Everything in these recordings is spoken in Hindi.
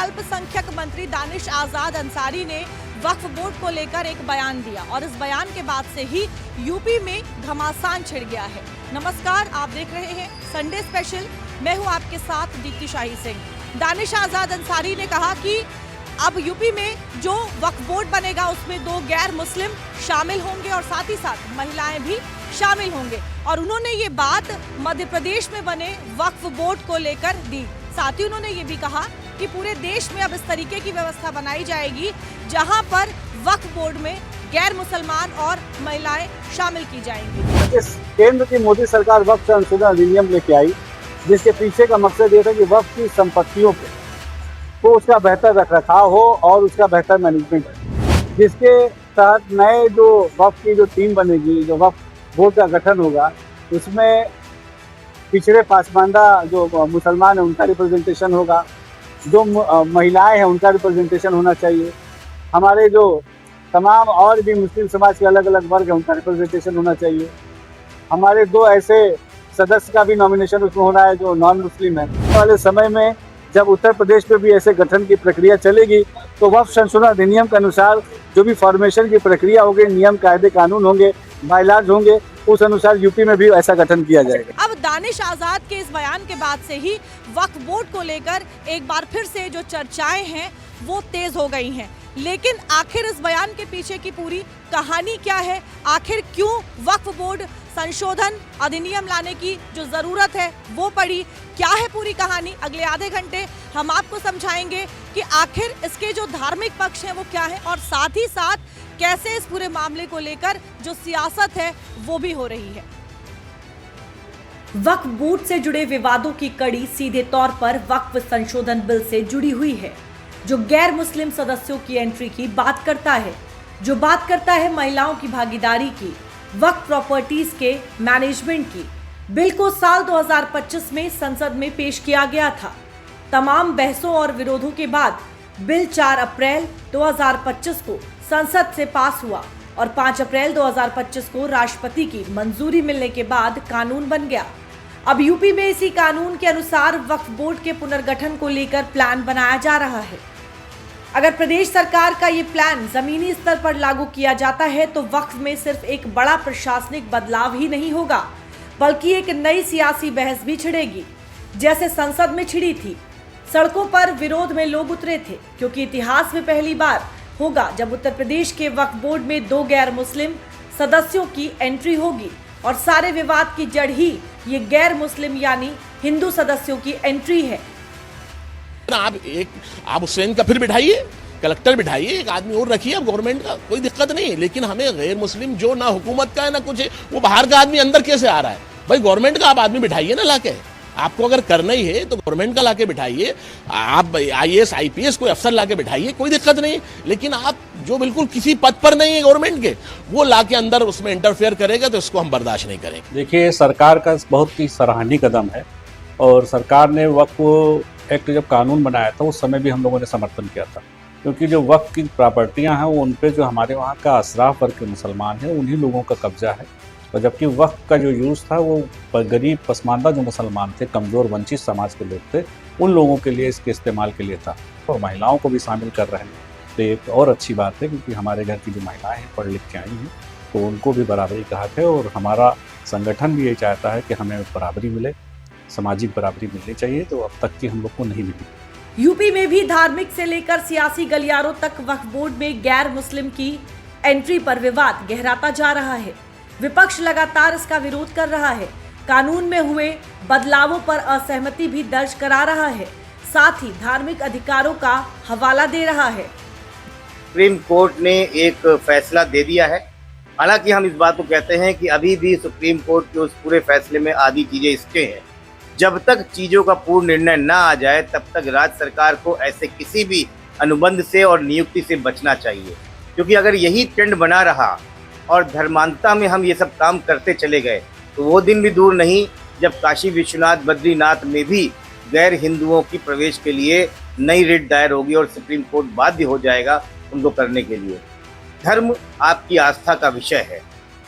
अल्पसंख्यक मंत्री दानिश आजाद अंसारी ने वक्फ बोर्ड को लेकर एक बयान दिया और इस बयान के बाद से ही यूपी में घमासान छिड़ गया है। नमस्कार, आप देख रहे हैं संडे स्पेशल। मैं हूं आपके साथ दीप्ति शाही सिंह। दानिश आजाद अंसारी ने कहा कि अब यूपी में जो वक्फ बोर्ड बनेगा उसमें 2 गैर मुस्लिम शामिल होंगे और साथ ही साथ महिलाएं भी शामिल होंगे। और उन्होंने ये बात मध्य प्रदेश में बने वक्फ बोर्ड को लेकर दी। साथ ही उन्होंने ये भी कहा कि पूरे देश में अब इस तरीके की व्यवस्था बनाई जाएगी जहां पर वक्फ बोर्ड में गैर मुसलमान और महिलाएं शामिल की जाएंगी। इस केंद्र की मोदी सरकार वक्फ संशोधन अधिनियम लेके आई, जिसके पीछे का मकसद ये था कि वक्फ की संपत्तियों पे तो उसका बेहतर रखरखाव हो और उसका बेहतर मैनेजमेंट हो, जिसके तहत नए जो वक्फ की जो टीम बनेगी, जो वक्फ बोर्ड का गठन होगा, उसमें पिछड़े पासमानदा जो मुसलमान है उनका रिप्रेजेंटेशन होगा, जो महिलाएं हैं उनका रिप्रेजेंटेशन होना चाहिए, हमारे जो तमाम और भी मुस्लिम समाज के अलग अलग वर्ग हैं उनका रिप्रेजेंटेशन होना चाहिए, हमारे 2 ऐसे सदस्य का भी नॉमिनेशन उसमें होना है जो नॉन मुस्लिम है। आने वाले समय में जब उत्तर प्रदेश में भी ऐसे गठन की प्रक्रिया चलेगी तो वक्फ संशोधन अधिनियम के अनुसार जो भी फॉर्मेशन की प्रक्रिया होगी, नियम कायदे कानून होंगे, बायलॉज होंगे, उस अनुसार यूपी में भी ऐसा गठन किया जाएगा। अब दानिश आजाद के इस बयान के बाद से ही वक्फ बोर्ड को लेकर एक बार फिर से जो चर्चाएं हैं वो तेज हो गई हैं। लेकिन आखिर इस बयान के पीछे की पूरी कहानी क्या है? आखिर क्यों वक्फ बोर्ड संशोधन अधिनियम लाने की जो जरूरत है वो पड़ी? क्या है पूरी कहानी? अगले आधे घंटे हम आपको समझाएंगे कि आखिर इसके जो धार्मिक पक्ष हैं वो क्या है और साथ ही साथ कैसे इस पूरे मामले को लेकर जो सियासत है वो भी हो रही है। वक्फ बोर्ड से जुड़े विवादों की कड़ी सीधे तौर पर वक्फ संशोधन बिल से जुड़ी हुई है, जो गैर मुस्लिम सदस्यों की एंट्री की बात करता है, जो बात करता है महिलाओं की भागीदारी की, वक्फ प्रॉपर्टीज के मैनेजमेंट की। बिल को साल 2025 में संसद में पेश किया गया था। तमाम बहसों और विरोधों के बाद बिल 4 अप्रैल 2025 को संसद से पास हुआ और 5 अप्रैल 2025 को राष्ट्रपति की मंजूरी मिलने के बाद कानून बन गया। अब यूपी में इसी कानून के अनुसार वक्फ बोर्ड के पुनर्गठन को लेकर प्लान बनाया जा रहा है। अगर प्रदेश सरकार का ये प्लान जमीनी स्तर पर लागू किया जाता है तो वक्फ में सिर्फ एक बड़ा प्रशासनिक बदलाव ही नहीं होगा, बल्कि एक नई सियासी बहस भी छिड़ेगी, जैसे संसद में छिड़ी थी। सड़कों पर विरोध में लोग उतरे थे, क्योंकि इतिहास में पहली बार होगा जब उत्तर प्रदेश के वक्फ बोर्ड में 2 गैर मुस्लिम सदस्यों की एंट्री होगी और सारे विवाद की जड़ ही ये गैर मुस्लिम यानी हिंदू सदस्यों की एंट्री है। आप हुसैन का फिर बिठाइए, कलेक्टर बिठाइए, एक आदमी और रखिए, अब गवर्नमेंट का कोई दिक्कत नहीं है। लेकिन हमें गैर मुस्लिम जो ना हुकूमत का है ना कुछ है, वो बाहर का आदमी अंदर कैसे आ रहा है? भाई गवर्नमेंट का आप आदमी बिठाइए ना लाके। आपको अगर करना ही है तो गवर्नमेंट का लाके बिठाइए, आप IAS IPS कोई अफसर लाके बिठाइए, कोई दिक्कत नहीं। लेकिन आप जो बिल्कुल किसी पद पर नहीं है गवर्नमेंट के, वो लाके अंदर उसमें इंटरफेयर करेगा तो इसको हम बर्दाश्त नहीं करेंगे। देखिए, सरकार का बहुत ही सराहनीय कदम है और सरकार ने वक्फ एक्ट जब कानून बनाया था उस समय भी हम लोगों ने समर्थन किया था, क्योंकि जो वक्फ की प्रॉपर्टियां हैं वो उन पे जो हमारे वहाँ का अशराफ वर्ग के मुसलमान हैं उन्हीं लोगों का कब्जा है। और जबकि वक्फ का जो यूज़ था वो गरीब पसमानदा जो मुसलमान थे, कमज़ोर वंचित समाज के लोग थे, उन लोगों के लिए इसके इस्तेमाल के लिए था। और महिलाओं को भी शामिल कर रहे हैं तो एक और अच्छी बात है, क्योंकि हमारे घर की जो महिलाएं हैं पढ़ लिख के आई हैं तो उनको भी बराबरी का हक है। और हमारा संगठन भी ये चाहता है कि हमें बराबरी मिले, सामाजिक बराबरी मिलनी चाहिए, तो अब तक की हम लोग को नहीं मिली। यूपी में भी धार्मिक से लेकर सियासी गलियारों तक वक्फ बोर्ड में गैर मुस्लिम की एंट्री पर विवाद गहराता जा रहा है। विपक्ष लगातार इसका विरोध कर रहा है, कानून में हुए बदलावों पर असहमति भी दर्ज करा रहा है, साथ ही धार्मिक अधिकारों का हवाला दे रहा है। सुप्रीम कोर्ट ने एक फैसला दे दिया है। हालांकि हम इस बात को कहते हैं कि अभी भी सुप्रीम कोर्ट के उस पूरे फैसले में आधी चीजें स्टे हैं। जब तक चीजों का पूर्ण निर्णय ना आ जाए तब तक राज्य सरकार को ऐसे किसी भी अनुबंध से और नियुक्ति से बचना चाहिए, क्योंकि अगर यही ट्रेंड बना रहा और धर्मांतता में हम ये सब काम करते चले गए तो वो दिन भी दूर नहीं जब काशी विश्वनाथ बद्रीनाथ में भी गैर हिंदुओं की प्रवेश के लिए नई रिट दायर होगी और सुप्रीम कोर्ट बाध्य हो जाएगा उनको करने के लिए। धर्म आपकी आस्था का विषय है,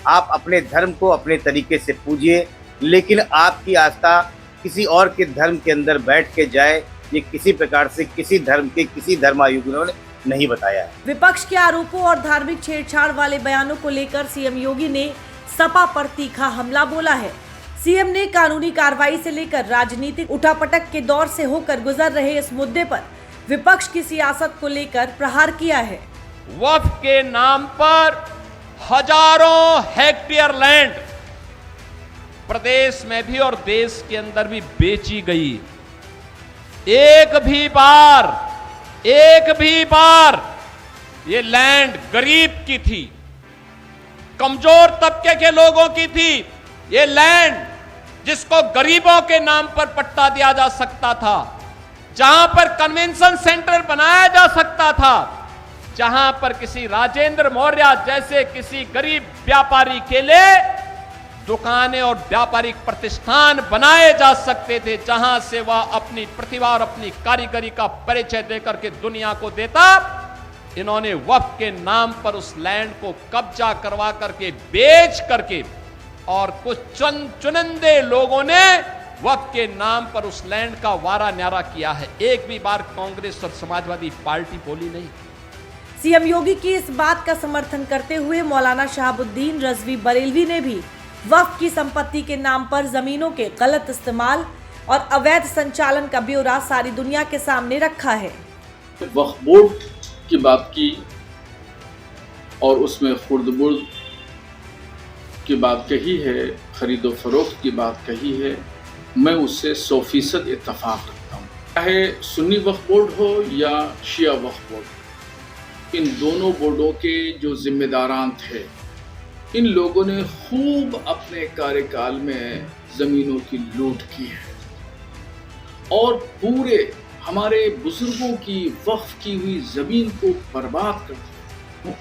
आप अपने धर्म को अपने तरीके से पूजिए, लेकिन आपकी आस्था किसी और के धर्म के अंदर बैठ के जाए ये किसी प्रकार से किसी धर्म के किसी धर्मायुग्मियों ने नहीं बताया है। विपक्ष के आरोपों और धार्मिक छेड़छाड़ वाले बयानों को लेकर सीएम योगी ने सपा पर तीखा हमला बोला है। सीएम ने कानूनी कार्रवाई से लेकर राजनीतिक उठापटक के दौर से होकर गुजर रहे इस मुद्दे पर विपक्ष की सियासत को लेकर प्रहार किया है। वक्फ के नाम पर हजारों हेक्टेयर लैंड प्रदेश में भी और देश के अंदर भी बेची गई। एक भी बार ये लैंड गरीब की थी, कमजोर तबके के लोगों की थी। ये लैंड जिसको गरीबों के नाम पर पट्टा दिया जा सकता था, जहां पर कन्वेंशन सेंटर बनाया जा सकता था, जहां पर किसी राजेंद्र मौर्य जैसे किसी गरीब व्यापारी के लिए दुकानें और व्यापारिक प्रतिष्ठान बनाए जा सकते थे, जहां से वह अपनी प्रतिभा और अपनी कारीगरी का परिचय देकर के दुनिया को देता। इन्होंने वक्फ के नाम पर उस लैंड को कब्जा करवा करके बेच करके और कुछ चुनिंदे लोगों ने वक्फ के नाम पर उस लैंड का वारा न्यारा किया है। एक भी बार कांग्रेस और समाजवादी पार्टी बोली नहीं। सीएम योगी की इस बात का समर्थन करते हुए मौलाना शहाबुद्दीन रजवी बरेलवी ने भी वक्फ की संपत्ति के नाम पर जमीनों के गलत इस्तेमाल और अवैध संचालन का ब्यौरा सारी दुनिया के सामने रखा है। वक्फ बोर्ड की बात की और उसमें खुर्द-बुर्द की बात कही है, खरीदो फरोख्त की बात कही है, मैं उससे 100% इत्तफाक रखता हूँ। चाहे सुन्नी वक्फ बोर्ड हो या शिया वक्फ बोर्ड, इन दोनों बोर्डों के जो जिम्मेदारान थे, इन लोगों ने खूब अपने कार्यकाल में ज़मीनों की लूट की है और पूरे हमारे बुजुर्गों की वक्फ की हुई ज़मीन को बर्बाद कर दिया।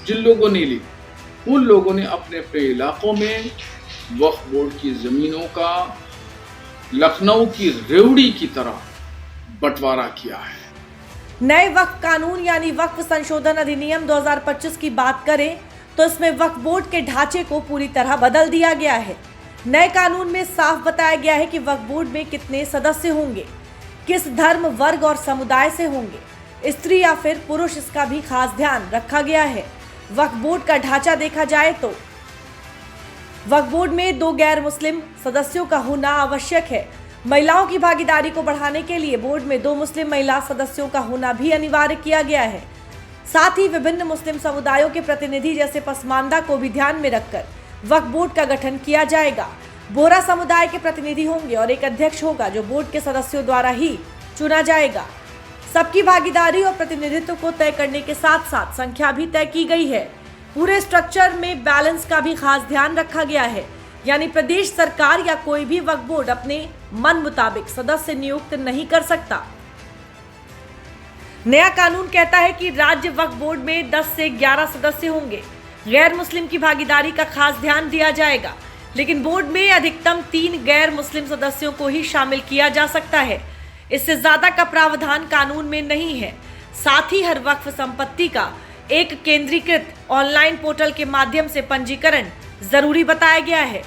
जिन लोगों ने ली, उन लोगों ने अपने अपने इलाकों में वक्फ बोर्ड की ज़मीनों का लखनऊ की रेवड़ी की तरह बंटवारा किया है। नए वक्फ कानून यानी वक्फ संशोधन अधिनियम 2025 की बात करें तो इसमें वक्फ बोर्ड के ढांचे को पूरी तरह बदल दिया गया है। नए कानून में साफ बताया गया है कि वक्फ बोर्ड में कितने सदस्य होंगे, किस धर्म, वर्ग और समुदाय से होंगे, स्त्री या फिर पुरुष, इसका भी खास ध्यान रखा गया है। वक्फ बोर्ड का ढांचा देखा जाए तो वक्फ बोर्ड में 2 गैर मुस्लिम सदस्यों का होना आवश्यक है। महिलाओं की भागीदारी को बढ़ाने के लिए बोर्ड में 2 मुस्लिम महिला सदस्यों का होना भी अनिवार्य किया गया है। साथ ही विभिन्न मुस्लिम समुदायों के प्रतिनिधि जैसे पसमानदा को भी ध्यान में रखकर वक्फ बोर्ड का गठन किया जाएगा। बोहरा समुदाय के प्रतिनिधि होंगे और एक अध्यक्ष होगा जो बोर्ड के सदस्यों द्वारा ही चुना जाएगा। सबकी भागीदारी और प्रतिनिधित्व को तय करने के साथ साथ संख्या भी तय की गई है। पूरे स्ट्रक्चर में बैलेंस का भी खास ध्यान रखा गया है, यानी प्रदेश सरकार या कोई भी वक्फ बोर्ड अपने मन मुताबिक सदस्य नियुक्त नहीं कर सकता। नया कानून कहता है कि राज्य वक्फ बोर्ड में 10 से 11 सदस्य होंगे। गैर मुस्लिम की भागीदारी का खास ध्यान दिया जाएगा, लेकिन बोर्ड में अधिकतम 3 गैर मुस्लिम सदस्यों को ही शामिल किया जा सकता है। इससे ज्यादा का प्रावधान कानून में नहीं है। साथ ही हर वक्फ संपत्ति का एक केंद्रीकृत ऑनलाइन पोर्टल के माध्यम से पंजीकरण जरूरी बताया गया है।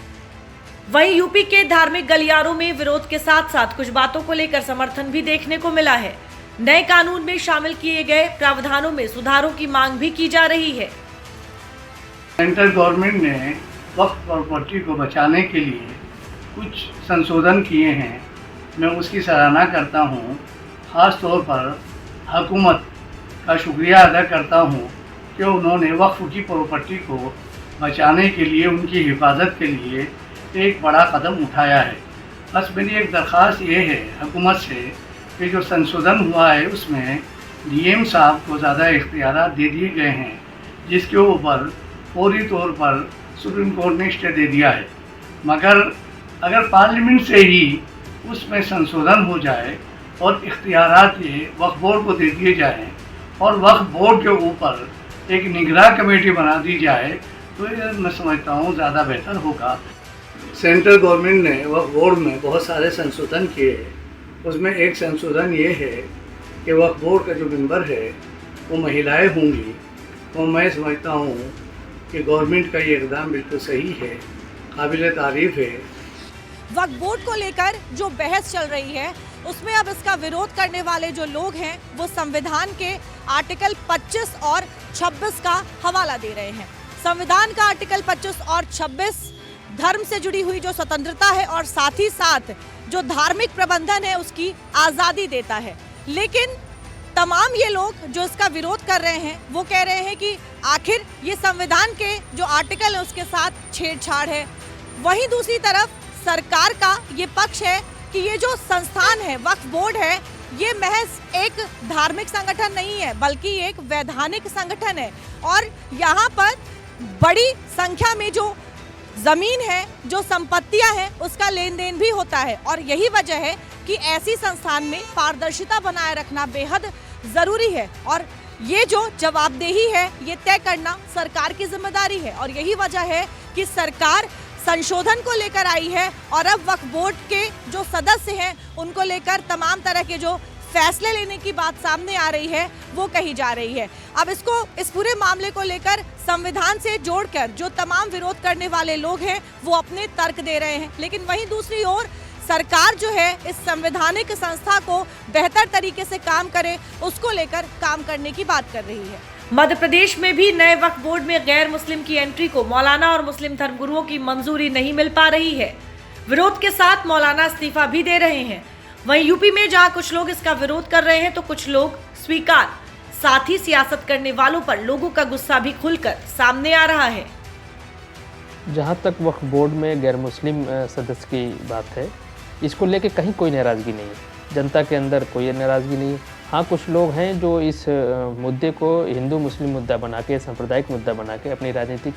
वहीं यूपी के धार्मिक गलियारों में विरोध के साथ साथ कुछ बातों को लेकर समर्थन भी देखने को मिला है। नए कानून में शामिल किए गए प्रावधानों में सुधारों की मांग भी की जा रही है। सेंट्रल गवर्नमेंट ने वक्फ प्रॉपर्टी को बचाने के लिए कुछ संशोधन किए हैं, मैं उसकी सराहना करता हूँ। ख़ास तौर पर हुकूमत का शुक्रिया अदा करता हूँ कि उन्होंने वक्फ की प्रॉपर्टी को बचाने के लिए, उनकी हिफाजत के लिए एक बड़ा कदम उठाया है। बस मेरी एक दरख्वास्त ये है हुकूमत से कि जो संशोधन हुआ है उसमें डीएम साहब को ज़्यादा इख्तियारात दे दिए गए हैं, जिसके ऊपर फौरी तौर पर सुप्रीम कोर्ट ने स्टे दे दिया है। मगर अगर पार्लियामेंट से ही उसमें संशोधन हो जाए और इख्तियारात ये वक्फ बोर्ड को दे दिए जाएँ और वक्फ बोर्ड के ऊपर एक निगरान कमेटी बना दी जाए तो ये मैं समझता हूँ ज़्यादा बेहतर होगा। सेंट्रल गवर्नमेंट ने वक्फ बोर्ड में बहुत सारे संशोधन किए हैं। उसमें एक संशोधन ये है कि वक्फ बोर्ड का जो मेंबर है वो महिलाएं होंगी। तो मैं समझता हूँ कि गवर्नमेंट का ये इक़दाम बिल्कुल सही है, काबिल तारीफ़ है। वक्फ बोर्ड को लेकर जो बहस चल रही है उसमें अब इसका विरोध करने वाले जो लोग हैं वो संविधान के आर्टिकल 25 और 26 का हवाला दे रहे हैं। संविधान का आर्टिकल 25 और 26 धर्म से जुड़ी हुई जो स्वतंत्रता है और साथ ही साथ जो धार्मिक प्रबंधन है उसकी आजादी देता है। लेकिन तमाम ये लोग जो इसका विरोध कर रहे हैं वो कह रहे हैं कि आखिर ये संविधान के जो आर्टिकल है उसके साथ छेड़छाड़ है। वहीं दूसरी तरफ सरकार का ये पक्ष है कि ये जो संस्थान है, वक्फ बोर्ड है, ये महज एक धार्मिक संगठन नहीं है बल्कि एक वैधानिक संगठन है और यहाँ पर बड़ी संख्या में जो जमीन है, जो संपत्तियां हैं, उसका लेन देन भी होता है और यही वजह है कि ऐसी संस्थान में पारदर्शिता बनाए रखना बेहद जरूरी है और ये जो जवाबदेही है ये तय करना सरकार की जिम्मेदारी है और यही वजह है कि सरकार संशोधन को लेकर आई है और अब वक्फ बोर्ड के जो सदस्य हैं उनको लेकर तमाम तरह के जो फैसले लेने की बात सामने आ रही है वो कही जा रही है। अब इस पूरे मामले को लेकर संविधान से जोड़कर जो तमाम विरोध करने वाले लोग हैं वो अपने तर्क दे रहे हैं, लेकिन वहीं दूसरी ओर सरकार जो है इस संवैधानिक संस्था को बेहतर तरीके से काम करे उसको लेकर काम करने की बात कर रही है। मध्य प्रदेश में भी नए वक्फ बोर्ड में गैर मुस्लिम की एंट्री को मौलाना और मुस्लिम धर्मगुरुओं की मंजूरी नहीं मिल पा रही है। विरोध के साथ मौलाना इस्तीफा भी दे रहे हैं। वहीं यूपी में जहां कुछ लोग इसका विरोध कर रहे हैं तो कुछ लोग स्वीकार। साथ ही सियासत करने वालों पर लोगों का गुस्सा भी खुलकर सामने आ रहा है। जहां तक वक्फ बोर्ड में गैर मुस्लिम सदस्य की बात है, इसको लेके कहीं कोई नाराज़गी नहीं है। जनता के अंदर कोई नाराज़गी नहीं है। हाँ, कुछ लोग हैं जो इस मुद्दे को हिंदू मुस्लिम मुद्दा बना के, सांप्रदायिक मुद्दा बना के अपनी राजनीतिक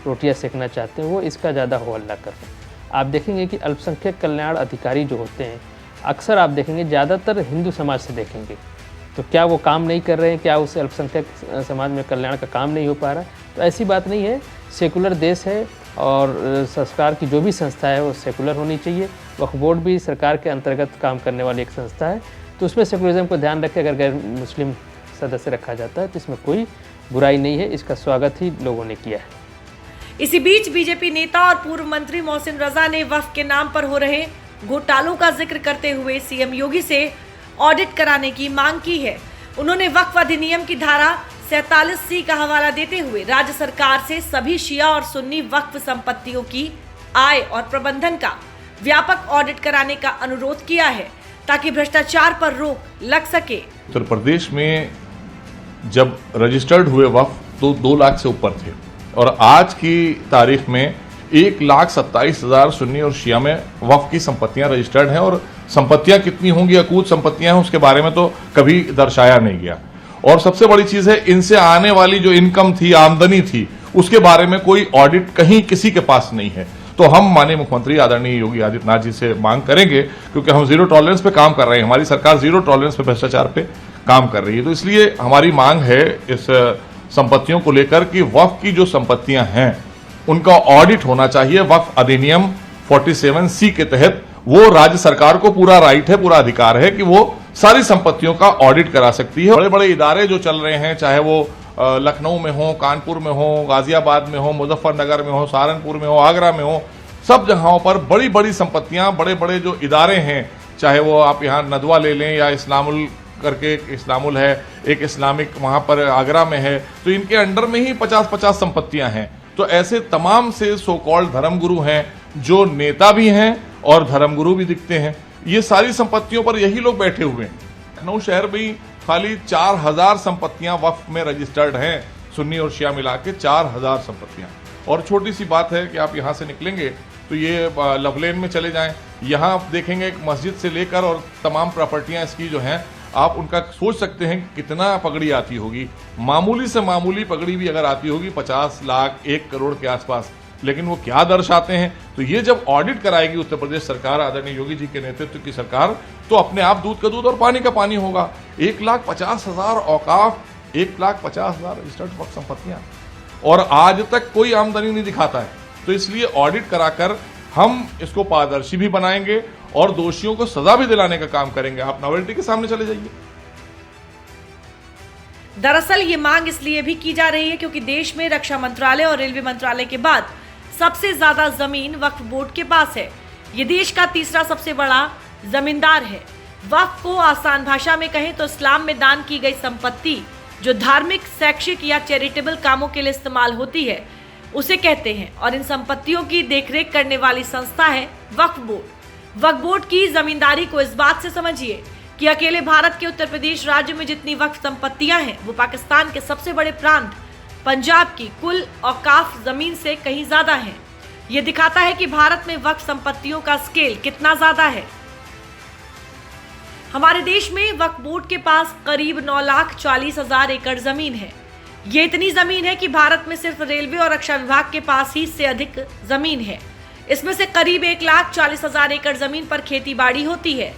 रोटियां सेकना चाहते हैं, वो इसका ज़्यादा हो हल्ला कर रहे हैं। आप देखेंगे कि अल्पसंख्यक कल्याण अधिकारी जो होते हैं अक्सर आप देखेंगे ज़्यादातर हिंदू समाज से देखेंगे, तो क्या वो काम नहीं कर रहे हैं? क्या उस अल्पसंख्यक समाज में कल्याण का काम नहीं हो पा रहा? तो ऐसी बात नहीं है। सेकुलर देश है और सरकार की जो भी संस्था है वो सेकुलर होनी चाहिए। वक्फ बोर्ड भी सरकार के अंतर्गत काम करने वाली एक संस्था है, तो उसमें सेकुलरिज्म को ध्यान रख के अगर गैर मुस्लिम सदस्य रखा जाता है तो इसमें कोई बुराई नहीं है। इसका स्वागत ही लोगों ने किया है। इसी बीच बीजेपी नेता और पूर्व मंत्री मोहसिन रजा ने वक्फ के नाम पर हो रहे घोटालों का जिक्र करते हुए सीएम योगी से ऑडिट कराने की मांग की है। उन्होंने वक्फ अधिनियम की धारा 47C का हवाला देते हुए राज्य सरकार से सभी शिया और सुन्नी वक्फ संपत्तियों की आय और प्रबंधन का व्यापक ऑडिट कराने का अनुरोध किया है ताकि भ्रष्टाचार पर रोक लग सके। उत्तर प्रदेश में जब रजिस्टर्ड हुए वक्फ तो 2 लाख से ऊपर थे और आज की तारीख में 1,27,000 सुन्नी और शिया में वक्फ की संपत्तियां रजिस्टर्ड हैं और संपत्तियां कितनी होंगी, अकूत संपत्तियां हैं, उसके बारे में तो कभी दर्शाया नहीं गया। और सबसे बड़ी चीज है, इनसे आने वाली जो इनकम थी, आमदनी थी, उसके बारे में कोई ऑडिट कहीं किसी के पास नहीं है। तो हम माननीय मुख्यमंत्री आदरणीय योगी आदित्यनाथ जी से मांग करेंगे, क्योंकि हम जीरो टॉलरेंस पे काम कर रहे हैं, हमारी सरकार जीरो टॉलरेंस पे भ्रष्टाचार पे काम कर रही है। तो इसलिए हमारी मांग है इस संपत्तियों को लेकर कि वक्फ की जो संपत्तियां हैं उनका ऑडिट होना चाहिए। वक्फ अधिनियम 47C के तहत वो राज्य सरकार को पूरा राइट है, पूरा अधिकार है कि वो सारी संपत्तियों का ऑडिट करा सकती है। बड़े बड़े इदारे जो चल रहे हैं, चाहे वो लखनऊ में हो, कानपुर में हो, गाजियाबाद में हो, मुजफ्फरनगर में हो, सहारनपुर में हो, आगरा में हो, सब जगहों पर बड़ी बड़ी संपत्तियां, बड़े बड़े जो इदारे हैं, चाहे वो आप यहाँ नदवा ले लें या इस्लामुल करके इस्लामुल है, एक इस्लामिक वहाँ पर आगरा में है, तो इनके अंडर में ही 50-50 संपत्तियां हैं। तो ऐसे तमाम से सो कॉल्ड धर्मगुरु हैं जो नेता भी हैं और धर्मगुरु भी दिखते हैं, ये सारी संपत्तियों पर यही लोग बैठे हुए हैं। लखनऊ शहर में खाली 4,000 संपत्तियां वक्फ में रजिस्टर्ड हैं, सुन्नी और शिया मिला के 4,000 संपत्तियां। और छोटी सी बात है कि आप यहाँ से निकलेंगे तो ये लवलेन में चले जाएं, यहाँ आप देखेंगे एक मस्जिद से लेकर और तमाम प्रॉपर्टियां इसकी जो हैं, आप उनका सोच सकते हैं कितना पगड़ी आती होगी। मामूली से मामूली पगड़ी भी अगर आती होगी 50 लाख 1 करोड़ के आसपास, लेकिन वो क्या दर्शाते हैं। तो ये जब ऑडिट कराएगी उत्तर प्रदेश सरकार, आदरणीय योगी जी के नेतृत्व की सरकार, तो अपने आप दूध का दूध और पानी का पानी होगा। 1,50,000 औकाफ, 1,50,000 रजिस्टर्ड वक्फ संपत्तियां, और आज तक कोई आमदनी नहीं दिखाता है। तो इसलिए ऑडिट कराकर हम इसको पारदर्शी भी बनाएंगे और दोषियों को सजा भी दिलाने का काम करेंगे। आप नॉवेल्टी के सामने चले जाइए। दरअसल ये मांग इसलिए भी की जा रही है क्योंकि देश में रक्षा मंत्रालय और रेलवे मंत्रालय के बाद सबसे ज्यादा जमीन वक्फ बोर्ड के पास है। ये देश का तीसरा सबसे बड़ा जमींदार है। वक्फ को आसान भाषा में कहें तो इस्लाम में दान की गई संपत्ति जो धार्मिक, शैक्षिक या चैरिटेबल कामों के लिए इस्तेमाल होती है उसे कहते हैं, और इन संपत्तियों की देखरेख करने वाली संस्था है वक्फ बोर्ड। वक्फ बोर्ड की जमींदारी को इस बात से समझिए कि अकेले भारत के उत्तर प्रदेश राज्य में जितनी वक्फ संपत्तियां हैं वो पाकिस्तान के सबसे बड़े प्रांत पंजाब की कुल औकाफ जमीन से कहीं ज्यादा है। ये दिखाता है कि भारत में वक्फ संपत्तियों का स्केल कितना ज्यादा है। हमारे देश में वक्फ बोर्ड के पास करीब 9,40,000 एकड़ जमीन है। ये इतनी जमीन है कि भारत में सिर्फ रेलवे और रक्षा विभाग के पास ही इससे अधिक जमीन है। इसमें से करीब 1,40,000 एकड़ जमीन पर खेती बाड़ी होती है।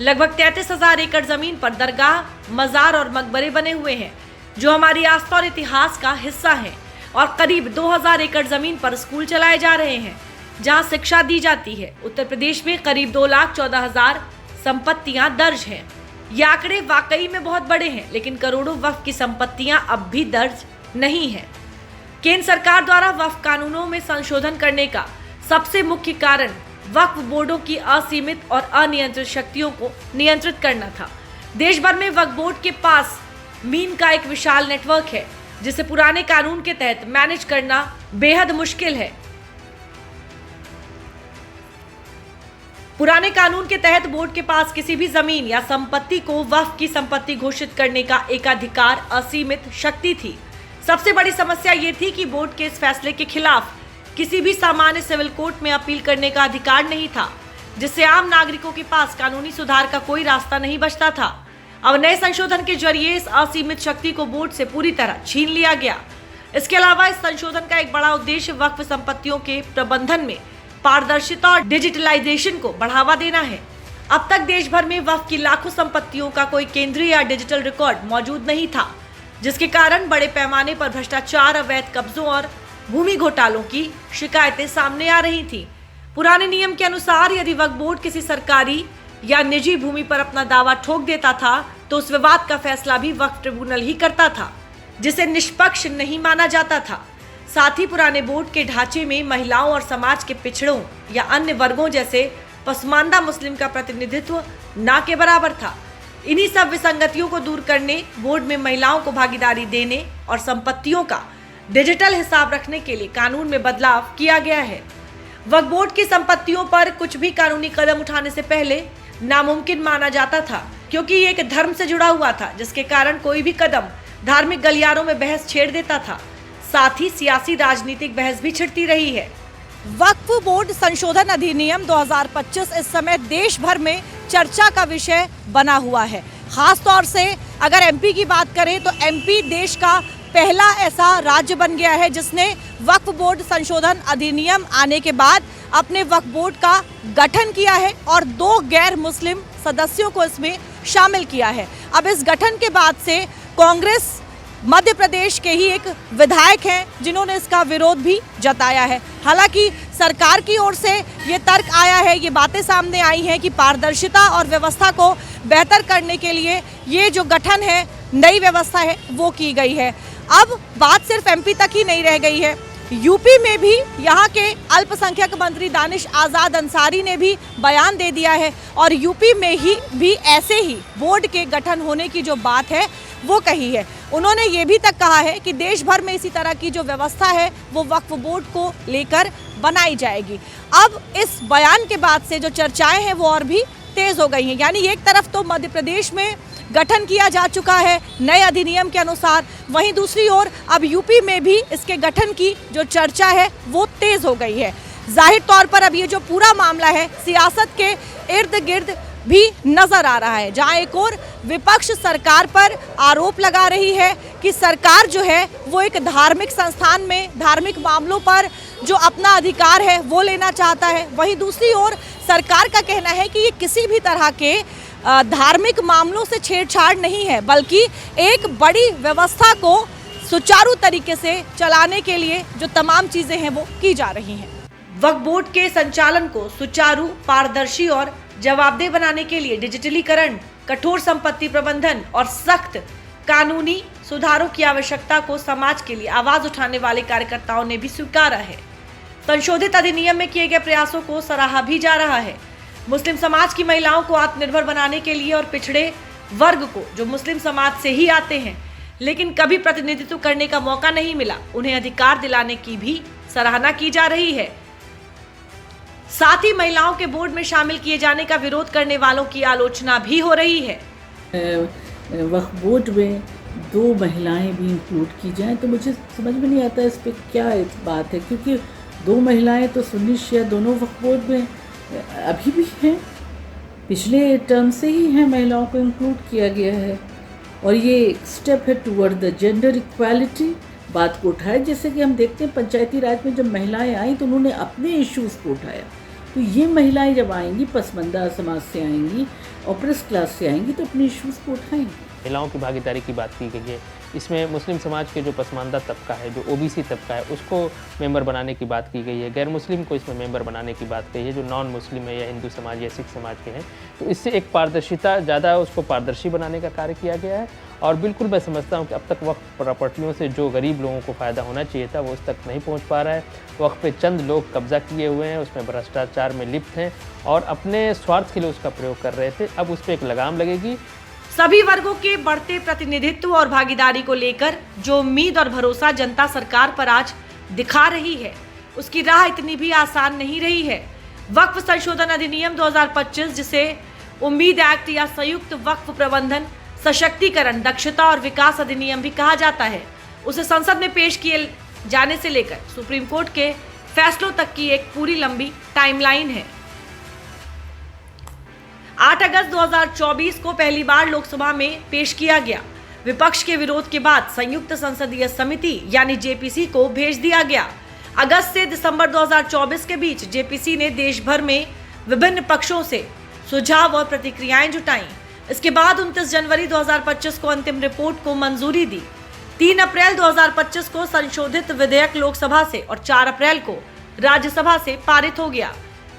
लगभग 33,000 एकड़ जमीन पर दरगाह, मजार और मकबरे बने हुए हैं जो हमारी आस्था और इतिहास का हिस्सा है, और करीब 2,000 एकड़ जमीन पर स्कूल चलाए जा रहे हैं जहां शिक्षा दी जाती है। उत्तर प्रदेश में करीब 2,14,000 संपत्तियां दर्ज हैं। ये आंकड़े वाकई में बहुत बड़े हैं, लेकिन करोड़ों वक्फ की संपत्तियां अब भी दर्ज नहीं है। केंद्र सरकार द्वारा वक्फ कानूनों में संशोधन करने का सबसे मुख्य कारण वक्फ बोर्डों की असीमित और अनियंत्रित शक्तियों को नियंत्रित करना था। देश भर में वक्फ बोर्ड के पास मीन का एक विशाल नेटवर्क है जिसे पुराने कानून के तहत मैनेज करना बेहद मुश्किल है। पुराने कानून के तहत बोर्ड के पास किसी भी जमीन या संपत्ति को वक्फ की संपत्ति घोषित करने का एकाधिकार, असीमित शक्ति थी। सबसे बड़ी समस्या ये थी कि बोर्ड के इस फैसले के खिलाफ किसी भी सामान्य सिविल कोर्ट में अपील करने का अधिकार नहीं था, जिससे आम नागरिकों के पास कानूनी सुधार का कोई रास्ता नहीं बचता था। अब नए संशोधन के जरिए इस असीमित शक्ति को बोर्ड से पूरी तरह छीन लिया गया। इसके अलावा इस संशोधन का एक बड़ा उद्देश्य वक्फ संपत्तियों के प्रबंधन में पारदर्शिता और डिजिटलाइजेशन को बढ़ावा देना है। अब तक देश भर में वक्फ की लाखों संपत्तियों का कोई केंद्रीय या डिजिटल रिकॉर्ड मौजूद नहीं था, जिसके कारण बड़े पैमाने पर भ्रष्टाचार, अवैध कब्जों और भूमि घोटालों की शिकायतें सामने आ रही थी। पुराने नियम के अनुसार यदि वक्फ बोर्ड किसी सरकारी या निजी भूमि पर अपना दावा ठोक देता था तो उस विवाद का फैसला भी वक्फ ट्रिब्यूनल ही करता था, जिसे निष्पक्ष नहीं माना जाता था। साथ ही पुराने बोर्ड के ढांचे में महिलाओं और समाज के पिछड़ों या अन्य वर्गों जैसे पसमानदा मुस्लिम का प्रतिनिधित्व ना के बराबर था। इन्हीं सब विसंगतियों को दूर करने, बोर्ड में महिलाओं को भागीदारी देने और संपत्तियों का डिजिटल हिसाब रखने के लिए कानून में बदलाव किया गया है। वक्फ बोर्ड की संपत्तियों पर कुछ भी कानूनी कदम उठाने से पहले नामुमकिन माना जाता था, क्योंकि ये एक धर्म से जुड़ा हुआ था, जिसके कारण कोई भी कदम धार्मिक गलियारों में बहस छेड़ देता था। साथ ही सियासी राजनीतिक बहस भी छिड़ती रही है। वक्फ बोर्ड संशोधन अधिनियम 2025 इस समय देश भर में चर्चा का विषय बना हुआ है। खास तौर से अगर एमपी की बात करें तो एमपी देश का पहला ऐसा राज्य बन गया है जिसने वक्फ बोर्ड संशोधन अधिनियम आने के बाद अपने वक्फ बोर्ड का गठन किया है और 2 गैर मुस्लिम सदस्यों को इसमें शामिल किया है। अब इस गठन के बाद से कांग्रेस मध्य प्रदेश के ही एक विधायक हैं जिन्होंने इसका विरोध भी जताया है। हालांकि सरकार की ओर से ये तर्क आया है, ये बातें सामने आई हैं कि पारदर्शिता और व्यवस्था को बेहतर करने के लिए ये जो गठन है, नई व्यवस्था है, वो की गई है। अब बात सिर्फ एमपी तक ही नहीं रह गई है, यूपी में भी यहाँ के अल्पसंख्यक मंत्री दानिश आज़ाद अंसारी ने भी बयान दे दिया है और यूपी में ही भी ऐसे ही बोर्ड के गठन होने की जो बात है वो कही है। उन्होंने ये भी तक कहा है कि देश भर में इसी तरह की जो व्यवस्था है वो वक्फ बोर्ड को लेकर बनाई जाएगी। अब इस बयान के बाद से जो चर्चाएं हैं वो और भी तेज हो गई हैं। यानी एक तरफ तो मध्य प्रदेश में गठन किया जा चुका है नए अधिनियम के अनुसार, वहीं दूसरी ओर अब यूपी में भी इसके गठन की जो चर्चा है वो तेज हो गई है। जाहिर तौर पर अब ये जो पूरा मामला है सियासत के इर्द गिर्द भी नजर आ रहा है, जहां एक और विपक्ष सरकार पर आरोप लगा रही है कि सरकार जो है वो एक धार्मिक संस्थान में धार्मिक मामलों पर जो अपना अधिकार है वो लेना चाहता है। वहीं दूसरी ओर सरकार का कहना है कि ये किसी भी तरह के धार्मिक मामलों से छेड़छाड़ नहीं है, बल्कि एक बड़ी व्यवस्था को सुचारू तरीके से चलाने के लिए जो तमाम चीजें हैं वो की जा रही हैं। वक्फ बोर्ड के संचालन को सुचारू, पारदर्शी और जवाबदेह बनाने के लिए डिजिटलीकरण, कठोर संपत्ति प्रबंधन और सख्त कानूनी सुधारों की आवश्यकता को समाज के लिए आवाज उठाने वाले कार्यकर्ताओं ने भी स्वीकारा है। संशोधित अधिनियम में किए गए प्रयासों को सराहा भी जा रहा है। मुस्लिम समाज की महिलाओं को आत्मनिर्भर बनाने के लिए और पिछड़े वर्ग को जो मुस्लिम समाज से ही आते हैं लेकिन कभी प्रतिनिधित्व करने का मौका नहीं मिला, उन्हें अधिकार दिलाने की भी सराहना की जा रही है। साथ ही महिलाओं के बोर्ड में शामिल किए जाने का विरोध करने वालों की आलोचना भी हो रही है। वक्फ बोर्ड में 2 महिलाएं भी इंक्लूड की जाएं तो मुझे समझ में नहीं आता इस पे क्या बात है, क्योंकि 2 महिलाएं तो सुन्नी शिया दोनों वक्फ बोर्ड में अभी भी हैं, पिछले टर्म से ही हैं, महिलाओं को इंक्लूड किया गया है और ये एक स्टेप है टूवर्ड द जेंडर इक्वालिटी बात को उठाया। जैसे कि हम देखते हैं पंचायती राज में जब महिलाएं आई तो उन्होंने अपने इश्यूज़ को उठाया, तो ये महिलाएं जब आएंगी पसमानदा समाज से आएंगी, अपर क्लास से आएंगी तो अपने इश्यूज़ को उठाएंगी। महिलाओं की भागीदारी की बात की गई है, इसमें मुस्लिम समाज के जो पसमानदा तबका है, जो ओबीसी तबका है, उसको मेंबर बनाने की बात की गई है। गैर मुस्लिम को इसमें मेंबर बनाने की बात कही है, जो नॉन मुस्लिम है या हिंदू समाज या सिख समाज के हैं। तो इससे एक पारदर्शिता ज़्यादा उसको पारदर्शी बनाने का कार्य किया गया है और बिल्कुल मैं समझता हूँ कि अब तक वक्फ प्रॉपर्टियों से जो गरीब लोगों को फ़ायदा होना चाहिए था वो उस तक नहीं पहुँच पा रहा है। वक्फ पे चंद लोग कब्जा किए हुए हैं, उसमें भ्रष्टाचार में लिप्त हैं और अपने स्वार्थ के लिए उसका प्रयोग कर रहे थे। अब उस पर एक लगाम लगेगी। सभी वर्गों के बढ़ते प्रतिनिधित्व और भागीदारी को लेकर जो उम्मीद और भरोसा जनता सरकार पर आज दिखा रही है, उसकी राह इतनी भी आसान नहीं रही है। वक्फ संशोधन अधिनियम 2025, जिसे उम्मीद एक्ट या संयुक्त वक्फ प्रबंधन सशक्तिकरण दक्षता और विकास अधिनियम भी कहा जाता है, उसे संसद में पेश किए जाने से लेकर सुप्रीम कोर्ट के फैसलों तक की एक पूरी लंबी टाइमलाइन है। 8 अगस्त 2024 को पहली बार लोकसभा में पेश किया गया। विपक्ष के विरोध के बाद संयुक्त संसदीय समिति यानी जेपीसी को भेज दिया गया। अगस्त से दिसंबर 2024 के बीच जेपीसी ने देश भर में विभिन्न पक्षों से सुझाव और प्रतिक्रियाएं जुटाई। इसके बाद 29 जनवरी 2025 को अंतिम रिपोर्ट को मंजूरी दी। 3 अप्रैल 2025 को संशोधित विधेयक लोकसभा से और 4 अप्रैल को राज्यसभा से पारित हो गया।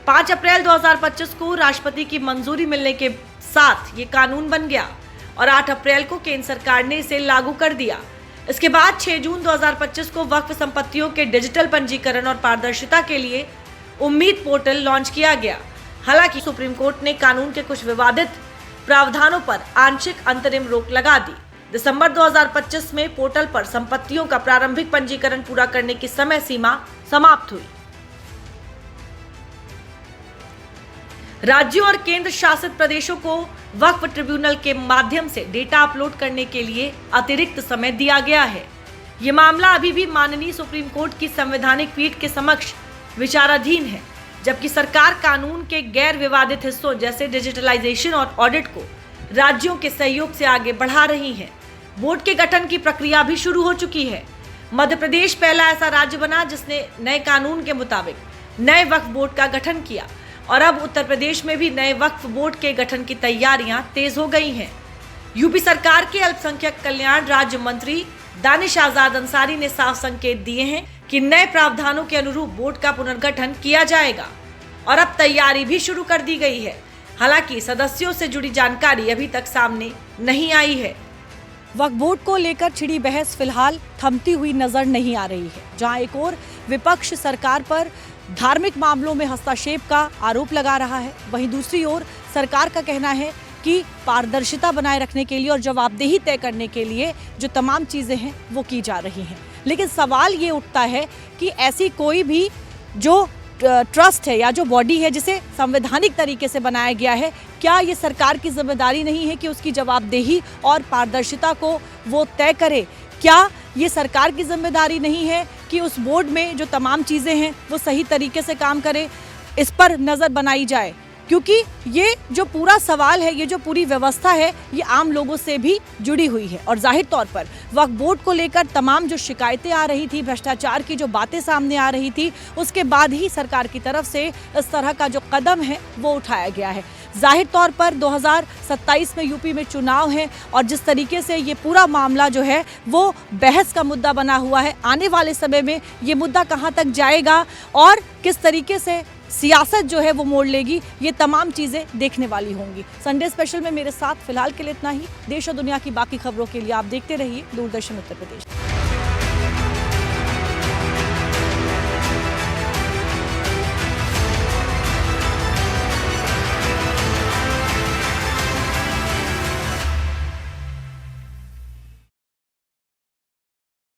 5 अप्रैल 2025 को राष्ट्रपति की मंजूरी मिलने के साथ ये कानून बन गया और 8 अप्रैल को केंद्र सरकार ने इसे लागू कर दिया। इसके बाद 6 जून 2025 को वक्फ संपत्तियों के डिजिटल पंजीकरण और पारदर्शिता के लिए उम्मीद पोर्टल लॉन्च किया गया। हालांकि सुप्रीम कोर्ट ने कानून के कुछ विवादित प्रावधानों पर आंशिक अंतरिम रोक लगा दी। दिसंबर 2025 में पोर्टल पर संपत्तियों का प्रारंभिक पंजीकरण पूरा करने की समय सीमा समाप्त हुई। राज्यों और केंद्र शासित प्रदेशों को वक्फ ट्रिब्यूनल के माध्यम से डेटा अपलोड करने के लिए अतिरिक्त समय दिया गया है। ये मामला अभी भी माननीय सुप्रीम कोर्ट की संवैधानिक पीठ के समक्ष विचाराधीन है, जबकि सरकार कानून के गैर विवादित हिस्सों जैसे डिजिटलाइजेशन और ऑडिट को राज्यों के सहयोग से आगे बढ़ा रही है। बोर्ड के गठन की प्रक्रिया भी शुरू हो चुकी है। मध्य प्रदेश पहला ऐसा राज्य बना जिसने नए कानून के मुताबिक नए वक्फ बोर्ड का गठन किया और अब उत्तर प्रदेश में भी नए वक्फ बोर्ड के गठन की तैयारियां तेज हो गई हैं। यूपी सरकार के अल्पसंख्यक कल्याण राज्य मंत्री दानिश आजाद अंसारी ने साफ संकेत दिए हैं कि नए प्रावधानों के अनुरूप बोर्ड का पुनर्गठन किया जाएगा और अब तैयारी भी शुरू कर दी गई है। हालांकि सदस्यों से जुड़ी जानकारी अभी तक सामने नहीं आई है। वक्फ बोर्ड को लेकर छिड़ी बहस फिलहाल थमती हुई नजर नहीं आ रही है। जहां एक और विपक्ष सरकार पर धार्मिक मामलों में हस्तक्षेप का आरोप लगा रहा है, वहीं दूसरी ओर सरकार का कहना है कि पारदर्शिता बनाए रखने के लिए और जवाबदेही तय करने के लिए जो तमाम चीज़ें हैं वो की जा रही हैं। लेकिन सवाल ये उठता है कि ऐसी कोई भी जो ट्रस्ट है या जो बॉडी है जिसे संवैधानिक तरीके से बनाया गया है, क्या ये सरकार की जिम्मेदारी नहीं है कि उसकी जवाबदेही और पारदर्शिता को वो तय करे? क्या ये सरकार की जिम्मेदारी नहीं है कि उस बोर्ड में जो तमाम चीज़ें हैं वो सही तरीके से काम करे? इस पर नज़र बनाई जाए, क्योंकि ये जो पूरा सवाल है, ये जो पूरी व्यवस्था है, ये आम लोगों से भी जुड़ी हुई है। और जाहिर तौर पर वक्फ बोर्ड को लेकर तमाम जो शिकायतें आ रही थी, भ्रष्टाचार की जो बातें सामने आ रही थी, उसके बाद ही सरकार की तरफ से इस तरह का जो कदम है वो उठाया गया है। जाहिर तौर पर 2027 में यूपी में चुनाव है और जिस तरीके से ये पूरा मामला जो है वो बहस का मुद्दा बना हुआ है, आने वाले समय में ये मुद्दा कहाँ तक जाएगा और किस तरीके से सियासत जो है वो मोड़ लेगी, ये तमाम चीज़ें देखने वाली होंगी। संडे स्पेशल में मेरे साथ फिलहाल के लिए इतना ही। देश और दुनिया की बाकी खबरों के लिए आप देखते रहिए दूरदर्शन उत्तर प्रदेश।